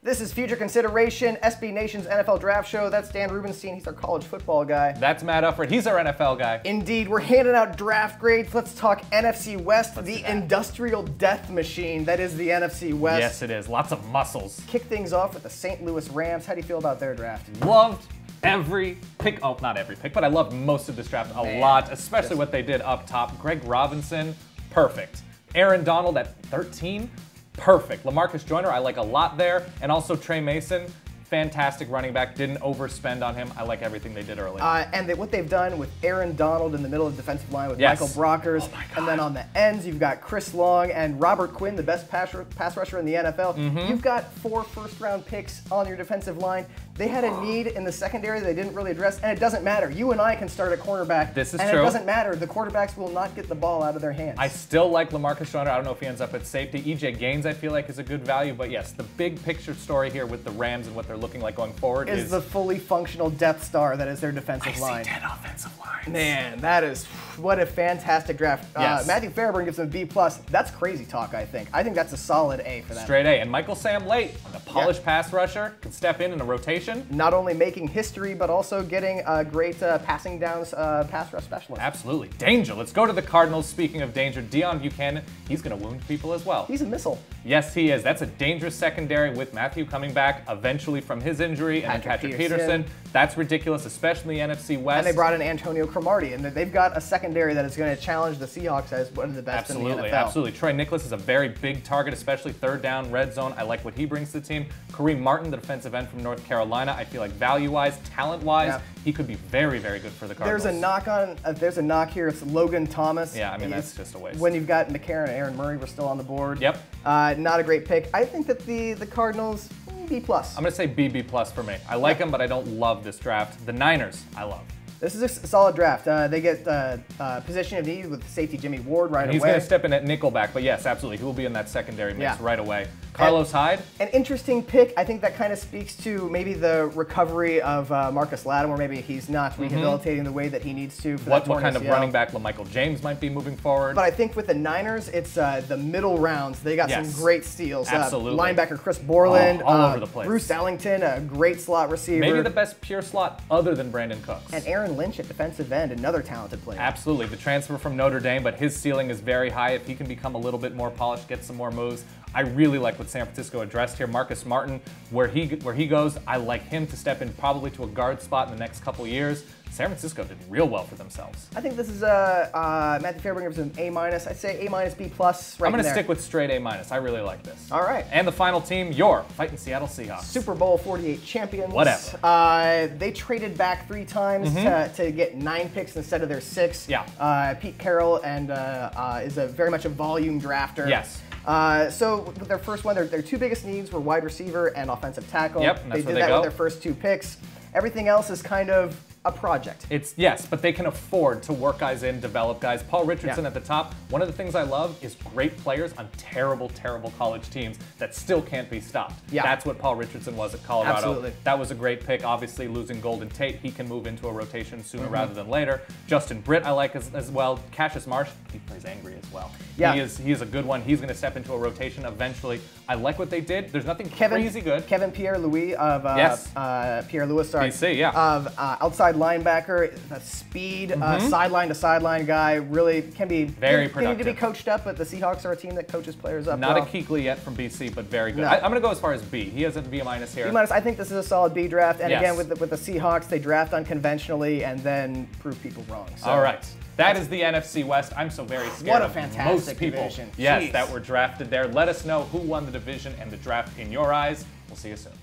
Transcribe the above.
This is Future Consideration, SB Nation's NFL Draft Show. That's Dan Rubenstein. He's our college football guy. That's Matt Ufford. He's our NFL guy. Indeed. We're handing out draft grades. Let's talk NFC West, the industrial death machine that is the NFC West. Yes, it is. Lots of muscles. Kick things off with the St. Louis Rams. How do you feel about their draft? Loved every pick. Oh, not every pick, but I loved most of this draft a lot, especially what they did up top. Greg Robinson, perfect. Aaron Donald at 13, perfect. LaMarcus Joyner, I like a lot there. And also Trey Mason, fantastic running back. Didn't overspend on him. I like everything they did early. And what they've done with Aaron Donald in the middle of the defensive line with Michael Brockers. Oh my God. And then on the ends, you've got Chris Long and Robert Quinn, the best pass rusher in the NFL. You've got 4 first-round picks on your defensive line. They had a need in the secondary that they didn't really address, and it doesn't matter. You and I can start at cornerback. This is and true. It doesn't matter. The quarterbacks will not get the ball out of their hands. I still like LaMarcus Joyner. I don't know if he ends up at safety. EJ Gaines, I feel like, is a good value. But yes, the big picture story here with the Rams and what they're looking like going forward is the fully functional Death Star that is their defensive line. I see 10 offensive lines. Man, that is what a fantastic draft. Yes. Matthew Fairburn gives them a B+. That's crazy talk, I think. I think that's a solid A for them. Straight A. And Michael Sam Late, the polished pass rusher, can step in a rotation. Not only making history, but also getting a great passing downs pass rush specialist. Absolutely. Danger. Let's go to the Cardinals. Speaking of danger, Deion Buchanan, he's going to wound people as well. He's a missile. Yes, he is. That's a dangerous secondary with Matthew coming back eventually from his injury and then Patrick Peterson. That's ridiculous, especially in the NFC West. And they brought in Antonio Cromartie, and they've got a secondary that is going to challenge the Seahawks as one of the best in the NFL. Absolutely. Troy Nicholas is a very big target, especially third down, red zone. I like what he brings to the team. Kareem Martin, the defensive end from North Carolina, I feel like value-wise, talent-wise, he could be very, very good for the Cardinals. There's a knock here. It's Logan Thomas. Yeah, I mean, that's just a waste. When you've got McCarron and Aaron Murray, we're still on the board. Yep. Not a great pick. I think that the Cardinals, B+. I'm going to say B+ for me. I like them, but I don't love this draft. The Niners, I love. This is a solid draft. They get position of need with safety Jimmy Ward right away. He's going to step in at nickelback, but yes, absolutely. He will be in that secondary mix right away. Carlos Hyde. An interesting pick. I think that kind of speaks to maybe the recovery of Marcus Lattimore. Maybe he's not rehabilitating the way that he needs to. For what kind of running back LaMichael James might be moving forward. But I think with the Niners, it's the middle rounds. They got some great steals. Absolutely. Linebacker Chris Borland. All over the place. Bruce Ellington, a great slot receiver. Maybe the best pure slot other than Brandon Cooks. And Aaron Lynch at defensive end, another talented player. Absolutely. The transfer from Notre Dame, but his ceiling is very high. If he can become a little bit more polished, get some more moves. I really like what San Francisco addressed here. Marcus Martin, where he goes, I like him to step in probably to a guard spot in the next couple years. San Francisco did real well for themselves. I think this is Matthew Fairburn gives him A-. I'd say A-, B+. I'm going to stick with straight A-. I really like this. All right. And the final team, your fighting Seattle Seahawks. Super Bowl 48 champions. Whatever. They traded back 3 times to get 9 picks instead of their 6. Yeah. Pete Carroll and is very much a volume drafter. Yes. So with their first one, their 2 biggest needs were wide receiver and offensive tackle. Yep, they did that with their first 2 picks. Everything else is kind of a project. Yes, but they can afford to work guys in, develop guys. Paul Richardson at the top. One of the things I love is great players on terrible, terrible college teams that still can't be stopped. Yeah. That's what Paul Richardson was at Colorado. Absolutely. That was a great pick. Obviously, losing Golden Tate, he can move into a rotation sooner rather than later. Justin Britt, I like as well. Cassius Marsh, he plays angry as well. Yeah. He is a good one. He's going to step into a rotation eventually. I like what they did. There's nothing crazy good. Kevin Pierre-Louis of Pierre-Louis, sorry. BC, yeah. Of outside linebacker, a speed, sideline to sideline guy, really can be very productive. Need to be coached up, but the Seahawks are a team that coaches players up. Not a Kuechly yet from BC, but very good. No. I'm going to go as far as B. He has a B- here. B-. I think this is a solid B draft, and yes. again with the Seahawks, they draft unconventionally and then prove people wrong. So. All right. That is the NFC West. I'm so very scared what a of fantastic most people division. yes, Jeez. that were drafted there. Let us know who won the division and the draft in your eyes. We'll see you soon.